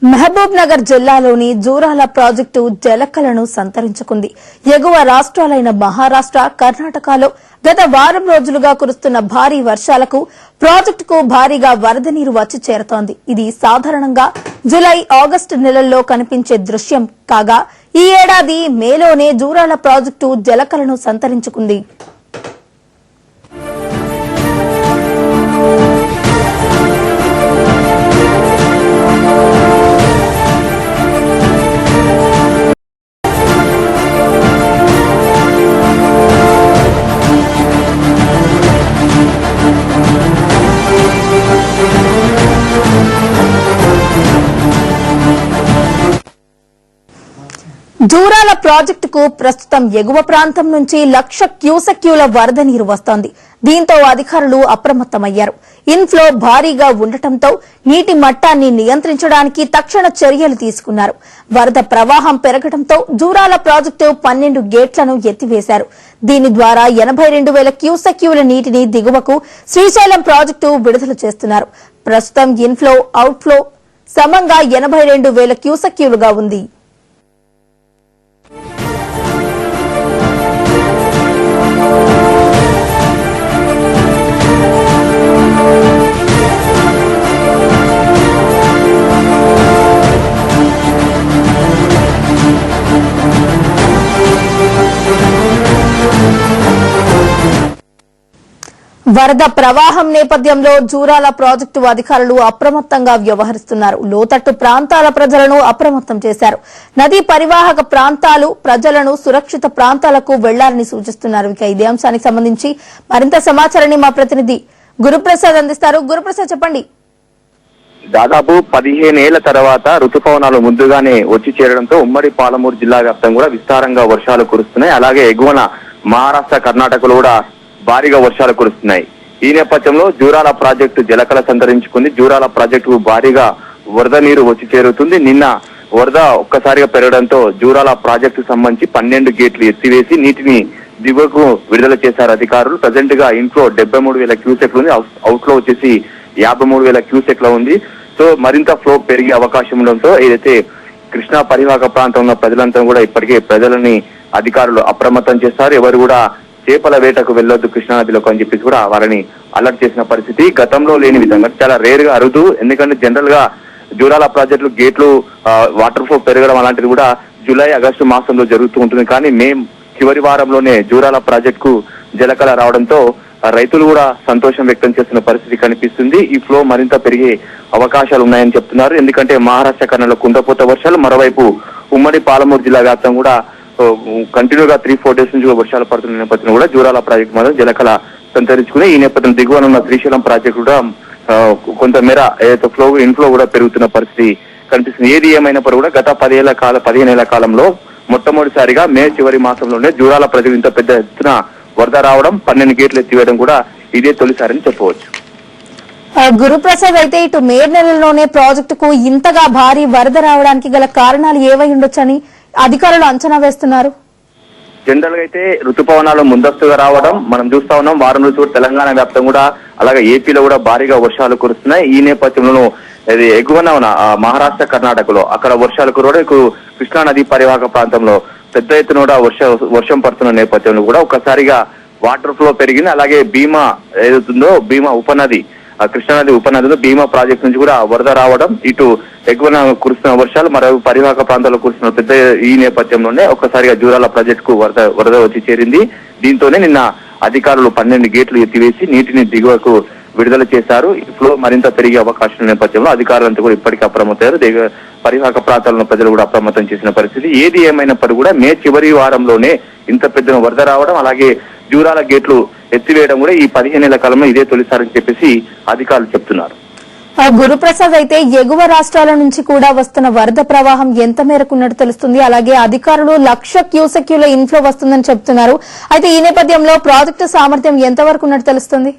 మహబూబ్ నగర్ జిల్లాలోని జూరాల ప్రాజెక్టు జలకలను సంతరించుకుంది. ఎగువ రాష్ట్రాలైన మహారాష్ట్ర, కర్ణాటకలో గత వారం రోజులుగా కురుస్తున్న భారీ వర్షాలకు ప్రాజెక్టుకు భారీగా వరద నీరు వచ్చి చేరుతోంది. ఇది సాధారణంగా జులై, ఆగస్టు నెలల్లో కనిపించే దృశ్యం కాగా ఈ ఏడాది మేలోనే జూరాల ప్రాజెక్టు జలకలను సంతరించుకుంది. జూరాల ప్రాజెక్టుకు ప్రస్తుతం ఎగువ ప్రాంతం నుంచి 1,00,000 క్యూసెక్యూల వరద నీరు వస్తోంది. దీంతో అధికారులు అప్రమత్తమయ్యారు. ఇన్ఫ్లో భారీగా ఉండటంతో నీటి మట్టాన్ని నియంత్రించడానికి తక్షణ చర్యలు తీసుకున్నారు. వరద ప్రవాహం పెరగడంతో జూరాల ప్రాజెక్టు 12 గేట్లను ఎత్తివేశారు. దీని ద్వారా 82,000 క్యూసెక్యూల నీటిని దిగువకు శ్రీశైలం ప్రాజెక్టు విడుదల చేస్తున్నారు. ప్రస్తుతం ఇన్ఫ్లో, అవుట్ఫ్లో సమంగా 82,000 క్యూసెక్యూలుగా ఉంది. వరద ప్రవాహం నేపథ్యంలో జూరాల ప్రాజెక్టు అధికారులు అప్రమత్తంగా వ్యవహరిస్తున్నారు. లోతట్టు ప్రాంతాల ప్రజలను అప్రమత్తం చేశారు. నదీ పరివాహక ప్రాంతాలు ప్రజలను సురక్షిత ప్రాంతాలకు వెళ్లాలని సూచిస్తున్నారు. ఇక ఇదే అంశానికి సంబంధించి మరింత సమాచారాన్ని మా ప్రతినిధి గురుప్రసాద్ అందిస్తారు. గురుప్రసాద్, చెప్పండి. దాదాపు 15 ఏళ్ల తర్వాత రుతుపవనాలు ముందుగానే వచ్చి చేరడంతో ఉమ్మడి పాలమూరు జిల్లా వ్యాప్తంగా కూడా విస్తారంగా వర్షాలు కురుస్తున్నాయి. అలాగే ఎగువన మహారాష్ట్ర, కర్ణాటకలో కూడా భారీగా వర్షాలు కురుస్తున్నాయి. ఈ నేపథ్యంలో జూరాల ప్రాజెక్టు జలకల సంతరించుకుంది. జూరాల ప్రాజెక్టుకు భారీగా వరద నీరు వచ్చి చేరుతుంది. నిన్న వరద ఒక్కసారిగా పెరగడంతో జూరాల ప్రాజెక్టు సంబంధించి 12 గేట్లు ఎత్తివేసి నీటిని దిగువకు విడుదల చేశారు అధికారులు. ప్రజెంట్ గా ఇన్ఫ్లో 73,000 క్యూసెక్లు ఉంది, అవుట్ఫ్లో వచ్చేసి 53,000 క్యూసెక్ల ఉంది. సో మరింత ఫ్లో పెరిగే అవకాశం ఉండడంతో ఏదైతే కృష్ణా పరివాహక ప్రాంతంలో ఉన్న ప్రజలంతా కూడా ఇప్పటికే ప్రజలని అధికారులు అప్రమత్తం చేస్తారు. ఎవరు కూడా చేపల వేటకు వెళ్లొద్దు కృష్ణానదిలోకి అని చెప్పేసి కూడా వారిని అలర్ట్ చేసిన పరిస్థితి. గతంలో లేని విధంగా చాలా రేర్ గా అరుదు. ఎందుకంటే జనరల్ గా జూరాల ప్రాజెక్టులు గేట్లు వాటర్ ఫ్లో పెరగడం అలాంటిది కూడా జూలై, ఆగస్టు మాసంలో జరుగుతూ ఉంటుంది. కానీ మే చివరి వారంలోనే జూరాల ప్రాజెక్టుకు జలకళ రావడంతో రైతులు కూడా సంతోషం వ్యక్తం చేస్తున్న పరిస్థితి కనిపిస్తుంది. ఈ ఫ్లో మరింత పెరిగే అవకాశాలు ఉన్నాయని చెప్తున్నారు. ఎందుకంటే మహారాష్ట్ర, కర్ణాటకలో కుండపోత వర్షాలు, మరోవైపు ఉమ్మడి పాలమూరు జిల్లా వ్యాప్తం కూడా కంటిన్యూగా 3-4 డేస్ నుంచి వర్షాలు పడుతున్న నేపథ్యంలో కూడా జూరాల ప్రాజెక్టు మాత్రం జలకళ సంతరించుకుని ఈ నేపథ్యం దిగువన ఉన్న శ్రీశైలం ప్రాజెక్టు కూడా కొంతమేర ఏదైతే ఫ్లో ఇన్ఫ్లో కూడా పెరుగుతున్న పరిస్థితి కనిపిస్తుంది. ఏది ఏమైనప్పుడు కూడా గత 15 ఏళ్ల కాలంలో మొట్టమొదటిసారిగా మే చివరి మాసంలోనే జూరాల ప్రాజెక్టు ఇంత పెద్ద ఎత్తున వరద రావడం, 12 గేట్లు ఎత్తివేయడం కూడా ఇదే తొలిసారని చెప్పవచ్చు. గురుప్రసాద్, అయితే ఇటు మే నెలలోనే ప్రాజెక్టుకు ఇంతగా భారీ వరద రావడానికి గల కారణాలు ఏవై ఉండొచ్చని అధికారులు అంచనా వేస్తున్నారు? జనరల్ గా అయితే రుతుపవనాలు ముందస్తుగా రావడం మనం చూస్తా ఉన్నాం. వారం రోజులు తెలంగాణ వ్యాప్తం కూడా అలాగే ఏపీలో కూడా భారీగా వర్షాలు కురుస్తున్నాయి. ఈ నేపథ్యంలో ఎగువన ఉన్న మహారాష్ట్ర, కర్ణాటకలో అక్కడ వర్షాలు కురవడం, కృష్ణా నదీ పరివాహక ప్రాంతంలో పెద్ద ఎత్తున కూడా వర్షం పడుతున్న నేపథ్యంలో కూడా ఒక్కసారిగా వాటర్ ఫ్లో పెరిగింది. అలాగే భీమా ఏదవుతుందో భీమా ఉపనది, కృష్ణానది ఉపనదిలో భీమా ప్రాజెక్టు నుంచి కూడా వరద రావడం, ఇటు ఎగువన కురుస్తున్న వర్షాలు మరో పరివాహక ప్రాంతాల్లో కురుస్తున్న పెద్ద ఈ నేపథ్యంలోనే ఒక్కసారిగా జూరాల ప్రాజెక్టుకు వరద వచ్చి చేరింది. దీంతోనే నిన్న అధికారులు 12 గేట్లు ఎత్తివేసి నీటిని దిగువకు విడుదల చేశారు. ఫ్లో మరింత పెరిగే అవకాశం నేపథ్యంలో అధికారులంతా కూడా ఇప్పటికీ అప్రమత్తమయ్యారు. పరివాహక ప్రాంతాలను ప్రజలు కూడా అప్రమత్తం చేసిన పరిస్థితి. ఏది ఏమైనప్పటికీ కూడా మే చివరి వారంలోనే ఇంత పెద్ద వరద రావడం, అలాగే జూరాల గేట్లు ఎత్తివేయడం కూడా ఈ 15 ఏళ్ల కాలంలో ఇదే తొలిసారని చెప్పేసి అధికారులు చెప్తున్నారు. గురుప్రసాద్, అయితే ఎగువ రాష్ట్రాల నుంచి కూడా వస్తున్న వరద ప్రవాహం ఎంత మేరకు ఉన్నట్టు తెలుస్తుంది? అలాగే అధికారులు 1,00,000 క్యూసెక్యూల ఇన్ఫ్లో వస్తుందని చెప్తున్నారు. అయితే ఈ నేపథ్యంలో ప్రాజెక్టు సామర్థ్యం ఎంతవరకు ఉన్నట్టు తెలుస్తుంది?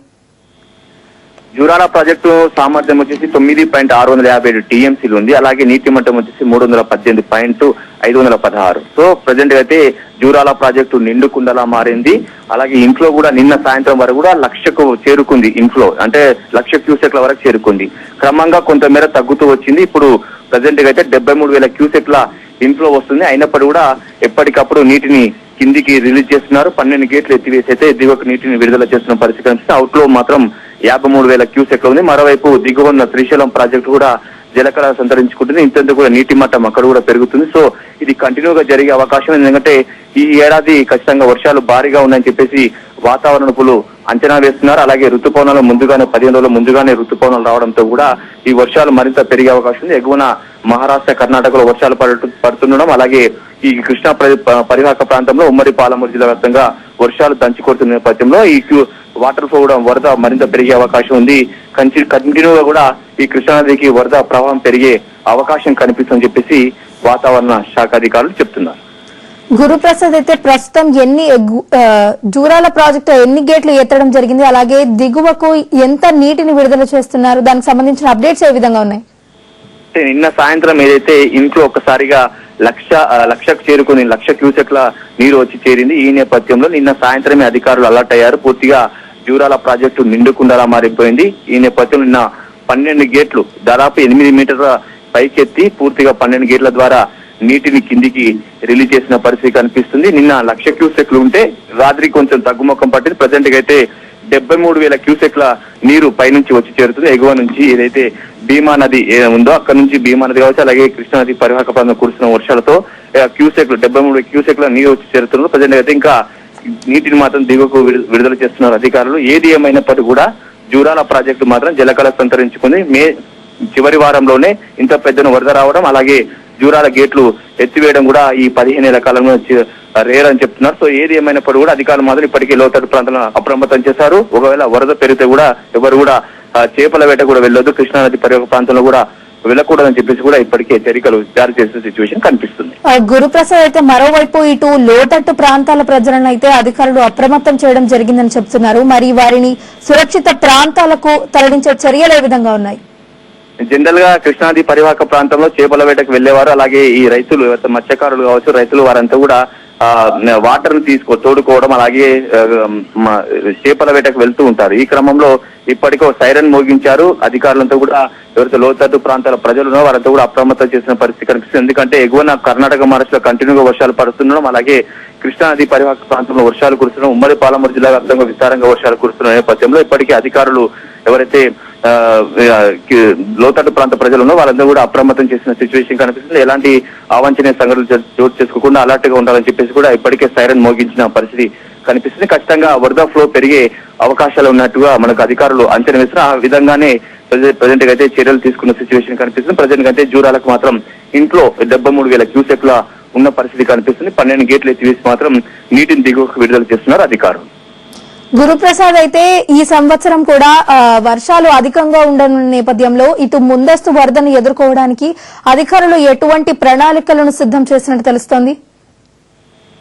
జూరాల ప్రాజెక్టు సామర్థ్యం వచ్చేసి 9.657 టీఎంసీలు ఉంది. అలాగే నీటి మట్టం వచ్చేసి 318.516. సో ప్రజెంట్ అయితే జూరాల ప్రాజెక్టు నిండు కుండలా మారింది. అలాగే ఇన్ఫ్లో కూడా నిన్న సాయంత్రం వరకు కూడా 1,00,000కు చేరుకుంది. ఇన్ఫ్లో అంటే 1,00,000 క్యూసెక్ల వరకు చేరుకుంది. క్రమంగా కొంతమేర తగ్గుతూ వచ్చింది. ఇప్పుడు ప్రజెంట్ గా అయితే 73,000 క్యూసెక్ల ఇన్ఫ్లో వస్తుంది. అయినప్పటికీ కూడా ఎప్పటికప్పుడు నీటిని కిందికి రిలీజ్ చేస్తున్నారు. 12 గేట్లు ఎత్తివేసి అయితే దిగువకు నీటిని విడుదల చేస్తున్న పరిస్థితి కనిపిస్తుంది. అవుట్లో మాత్రం 53,000 క్యూసెక్లు ఉంది. మరోవైపు దిగువ ఉన్న శ్రీశైలం ప్రాజెక్టు కూడా జలకళ సంతరించుకుంటుంది. ఇంతెందుకు కూడా నీటి మట్టం అక్కడ కూడా పెరుగుతుంది. సో ఇది కంటిన్యూగా జరిగే అవకాశం, ఎందుకంటే ఈ ఏడాది ఖచ్చితంగా వర్షాలు భారీగా ఉన్నాయని చెప్పేసి వాతావరణ నిపుణులు అంచనా వేస్తున్నారు. అలాగే ఋతుపవనాలు ముందుగానే 15 రోజుల ముందుగానే ఋతుపవనాలు రావడంతో కూడా ఈ వర్షాలు మరింత పెరిగే అవకాశం ఉంది. ఎగువన మహారాష్ట్ర, కర్ణాటకలో వర్షాలు పడుతుండడం, అలాగే ఈ కృష్ణా పరివాహక ప్రాంతంలో ఉమ్మడి పాలమూరు జిల్లా వ్యాప్తంగా వర్షాలు దంచి కొడుతున్న నేపథ్యంలో ఈ వాటర్ ఫ్లో కూడా వరద మరింత పెరిగే అవకాశం ఉంది. కంటిన్యూగా కూడా ఈ కృష్ణానదికి వరద ప్రవాహం పెరిగే అవకాశం కనిపిస్తుందని చెప్పేసి వాతావరణ శాఖ అధికారులు చెప్తున్నారు. గురుప్రసాద్, అయితే ప్రస్తుతం జూరాల ప్రాజెక్టు ఎన్ని గేట్లు ఎత్తడం జరిగింది, అలాగే దిగువకు ఎంత నీటిని విడుదల చేస్తున్నారు, దానికి సంబంధించిన అప్డేట్స్ ఏ విధంగా ఉన్నాయి? నిన్న సాయంత్రం ఏదైతే ఇంట్లో ఒక్కసారిగా లక్షకు చేరుకుని 1,00,000 క్యూసెక్ల నీరు వచ్చి చేరింది. ఈ నేపథ్యంలో నిన్న సాయంత్రమే అధికారులు అలర్ట్ అయ్యారు. పూర్తిగా జూరాల ప్రాజెక్టు నిండుకుండలా మారిపోయింది. ఈ నేపథ్యంలో నిన్న 12 గేట్లు దాదాపు 8 మీటర్ల పైకెత్తి పూర్తిగా 12 గేట్ల ద్వారా నీటిని కిందికి రిలీజ్ చేసిన పరిస్థితి కనిపిస్తుంది. నిన్న 1,00,000 క్యూసెక్లు ఉంటే రాత్రి కొంచెం తగ్గుముఖం పట్టింది. ప్రజెంట్ గా అయితే 73,000 క్యూసెక్ల నీరు పైనుంచి వచ్చి చేరుతుంది. ఎగువ నుంచి ఏదైతే భీమా నది ఉందో అక్కడ నుంచి భీమా నది కావచ్చు, అలాగే కృష్ణా నది పరివాహక ప్రాంతం కురుస్తున్న వర్షాలతో క్యూసెక్లు 73 క్యూసెక్ల నీరు వచ్చి చేరుతున్నారు. ప్రజెంట్ అయితే ఇంకా నీటిని మాత్రం దిగువకు విడుదల చేస్తున్నారు అధికారులు. ఏది ఏమైనప్పటికీ కూడా జూరాల ప్రాజెక్టు మాత్రం జలకళ సంతరించుకుంది. మే చివరి వారంలోనే ఇంత పెద్దను వరద రావడం, అలాగే జూరాల గేట్లు ఎత్తివేయడం కూడా ఈ 15 ఏళ్ల కాలంలో రేర్ అని చెప్తున్నారు. సో ఏది ఏమైనప్పుడు కూడా అధికారులు మాత్రం ఇప్పటికే లోతట్టు ప్రాంతాలను అప్రమత్తం చేశారు. ఒకవేళ వరద పెరిగితే కూడా ఎవరు కూడా చేపల వేట కూడా వెళ్ళొద్దు, కృష్ణానది పరివాహక ప్రాంతంలో కూడా వెళ్ళకూడదని చెప్పేసి కూడా ఇప్పటికే హెచ్చరికలు జారీ చేసిన సిచ్యువేషన్ కనిపిస్తుంది. గురుప్రసాద్, అయితే మరోవైపు ఇటు లోతట్టు ప్రాంతాల ప్రజలను అయితే అధికారులు అప్రమత్తం చేయడం జరిగిందని చెప్తున్నారు. మరి వారిని సురక్షిత ప్రాంతాలకు తరలించే చర్యలు ఏ విధంగా ఉన్నాయి? జనరల్ గా కృష్ణానది పరివాహక ప్రాంతంలో చేపల వేటకు వెళ్లేవారు, అలాగే ఈ రైతులు మత్స్యకారులు కావచ్చు, రైతులు వారంతా కూడా వాటర్ ని తోడుకోవడం, అలాగే చేపల వేటకు వెళ్తూ ఉంటారు. ఈ క్రమంలో ఇప్పటికో సైరన్ మోగించారు. అధికారులంతా కూడా ఎవరైతే లోతట్టు ప్రాంతాల ప్రజలు ఉన్నారో వారంతా కూడా అప్రమత్తం చేసిన పరిస్థితి కనిపిస్తుంది. ఎందుకంటే ఎగువన కర్ణాటక, మహారాష్ట్రలో కంటిన్యూగా వర్షాలు పడుతుండడం, అలాగే కృష్ణానది పరివాహక ప్రాంతంలో వర్షాలు కురుస్తున్నాం, ఉమ్మడి పాలమూరు జిల్లా వ్యాప్తంగా విస్తారంగా వర్షాలు కురుస్తున్న నేపథ్యంలో ఇప్పటికీ అధికారులు ఎవరైతే లోతట్టు ప్రాంత ప్రజలు ఉన్నో వాళ్ళందరూ కూడా అప్రమత్తం చేసిన సిచ్యువేషన్ కనిపిస్తుంది. ఎలాంటి అవాంఛనీయ సంఘటనలు చోటు చేసుకోకుండా అలర్ట్ గా ఉండాలని చెప్పేసి కూడా ఇప్పటికే సైరన్ మోగించిన పరిస్థితి కనిపిస్తుంది. ఖచ్చితంగా వరద ఫ్లో పెరిగే అవకాశాలు ఉన్నట్టుగా మనకు అధికారులు అంచనా వేస్తున్నారు. ఆ విధంగానే ప్రజెంట్ గా అయితే చర్యలు తీసుకున్న సిచ్యువేషన్ కనిపిస్తుంది. ప్రజెంట్ అయితే జూరాలకు మాత్రం ఇంట్లో 73,000 క్యూసెక్ల ఉన్న పరిస్థితి కనిపిస్తుంది. 12 గేట్లు ఎత్తివేసి మాత్రం నీటిని దిగువకు విడుదల చేస్తున్నారు అధికారులు. గురుప్రసాద్, అయితే ఈ సంవత్సరం కూడా వర్షాలు అధికంగా ఉండనున్న నేపథ్యంలో ఇటు ముందస్తు వరదను ఎదుర్కోవడానికి అధికారులు ఎటువంటి ప్రణాళికలను సిద్ధం చేసినట్టు తెలుస్తోంది?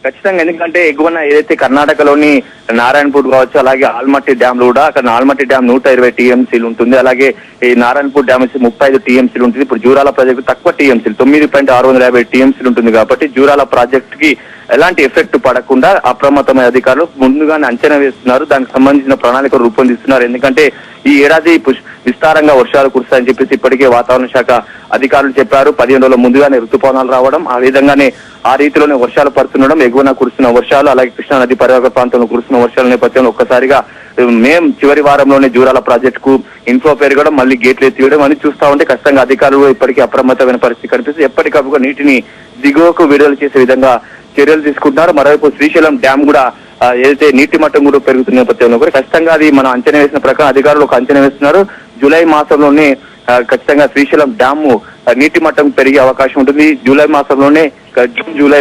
ఖచ్చితంగా, ఎందుకంటే ఎగువన ఏదైతే కర్ణాటకలోని నారాయణపూర్ కావచ్చు, అలాగే ఆల్మట్టి డ్యామ్ కూడా, అక్కడ ఆల్మట్టి డ్యామ్ 120 టీఎంసీలు ఉంటుంది, అలాగే ఈ నారాయణపూర్ డ్యామ్ 35 టీఎంసీలు ఉంటుంది. ఇప్పుడు జూరాల ప్రాజెక్టు తక్కువ టీఎంసీలు 9.650 టీఎంసీలు ఉంటుంది. కాబట్టి జూరాల ప్రాజెక్ట్ కి ఎలాంటి ఎఫెక్ట్ పడకుండా అప్రమత్తమైన అధికారులు ముందుగానే అంచనా వేస్తున్నారు. దానికి సంబంధించిన ప్రణాళిక రూపొందిస్తున్నారు. ఎందుకంటే ఈ ఏడాది విస్తారంగా వర్షాలు కురుస్తాయని చెప్పేసి ఇప్పటికే వాతావరణ శాఖ అధికారులు చెప్పారు. 15 రోజుల ముందుగానే ఋతుపవనాలు రావడం, ఆ విధంగానే ఆ రీతిలోనే వర్షాలు పడుతుండడం, ఎగువన కురుస్తున్న వర్షాలు, అలాగే కృష్ణా నది పరివాహక ప్రాంతంలో కురుస్తున్న వర్షాల నేపథ్యంలో ఒక్కసారిగా మే చివరి వారంలోనే జూరాల ప్రాజెక్టుకు ఇన్ఫ్లో పెరగడం, మళ్ళీ గేట్లు ఎత్తివేయడం అని చూస్తా ఉంటే ఖచ్చితంగా అధికారులు ఇప్పటికీ అప్రమత్తమైన పరిస్థితి కనిపిస్తుంది. ఎప్పటికప్పుడు నీటిని దిగువకు విడుదల చేసే విధంగా చర్యలు తీసుకుంటున్నారు. మరోవైపు శ్రీశైలం డ్యామ్ కూడా ఏదైతే నీటి మట్టం కూడా పెరుగుతున్న నేపథ్యంలో కూడా ఖచ్చితంగా అది మనం అంచనా వేసిన ప్రకారం అధికారులు ఒక అంచనా వేస్తున్నారు. జూలై మాసంలోనే ఖచ్చితంగా శ్రీశైలం డ్యామ్ నీటి మట్టం పెరిగే అవకాశం ఉంటుంది. జూలై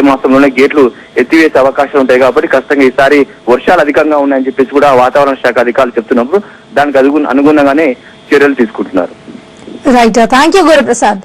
మాసంలోనే గేట్లు ఎత్తివేసే అవకాశం ఉంటాయి. కాబట్టి ఖచ్చితంగా ఈసారి వర్షాలు అధికంగా ఉన్నాయని చెప్పేసి కూడా వాతావరణ శాఖ అధికారులు చెప్తున్నప్పుడు దానికి అనుగుణంగానే చర్యలు తీసుకుంటున్నారు. Right, thank you Guruprasad.